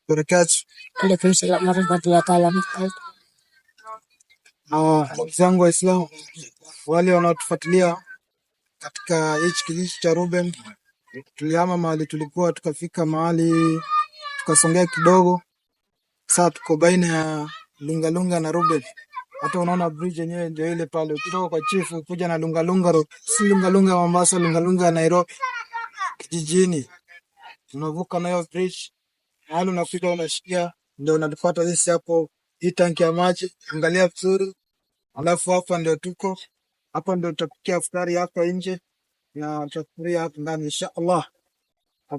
barakatuh. Alaikum salaam warahmatullahi taala wabarakatuh. Ndugu zangu Waislamu, wale wanaotufuatilia katika hichi kijiji cha Ruben, tulihama mahali tulikuwa tukafika mahali tukasongea kidogo. Sasa tuko baina ya Lungalunga na Ruben. Hata unaona bridge yenyewe ndio ile pale, ukitoka kwa chifu kuja na Lungalunga road, si Lungalunga Mombasa, Lungalunga Nairobi kijijini, unavuka nayo bridge hali unafika unashikia, ndio unatufuata sisi hapo. Hii tanki ya maji angalia vizuri, alafu hapa ndio tuko hapa, ndio tutapikia iftari hapa nje na tutakuria hapa ndani inshallah.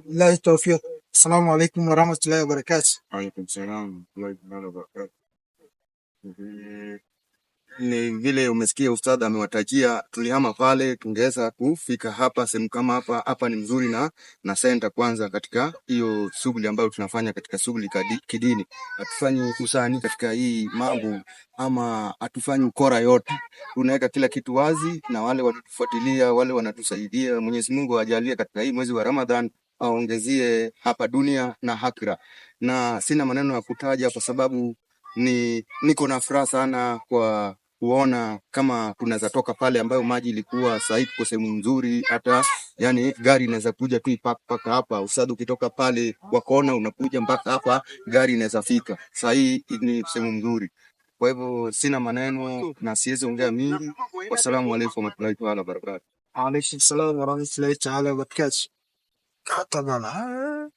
Billahi tawfiq. Assalamu alaykum wa rahmatullahi wa barakatuh. Wa alaykum salaam wa rahmatullahi wa barakatuh. Ni vile umesikia ustadha amewatajia, tulihama pale tungeweza kufika hapa sehemu kama hapa. Hapa ni mzuri na center kwanza katika hiyo shughuli ambayo tunafanya katika shughuli kidini. Hatufanyi kusani katika hii mambo ama hatufanyi ukora yote. Tunaweka kila kitu wazi na wale wanatufuatilia, wale wanatusaidia. Mwenyezi Mungu ajalie katika hii mwezi wa Ramadhan aongezie hapa dunia na akhera. Na sina maneno ya kutaja kwa sababu niko na furaha sana kwa kuona kama tunaweza toka pale ambayo maji ilikuwa sahihi, kwa sehemu nzuri. Hata yani gari inaweza kuja tu mpaka hapa. Usadu ukitoka pale kwa kona unakuja mpaka hapa, gari inaweza fika. Sahihi ni sehemu nzuri. Kwa hivyo sina maneno na siwezi ongea mingi. Wassalamu alaykum wa rahmatullahi wa barakatuh. Alaykum salaam wa rahmatullahi wa barakatuh. Kata bana.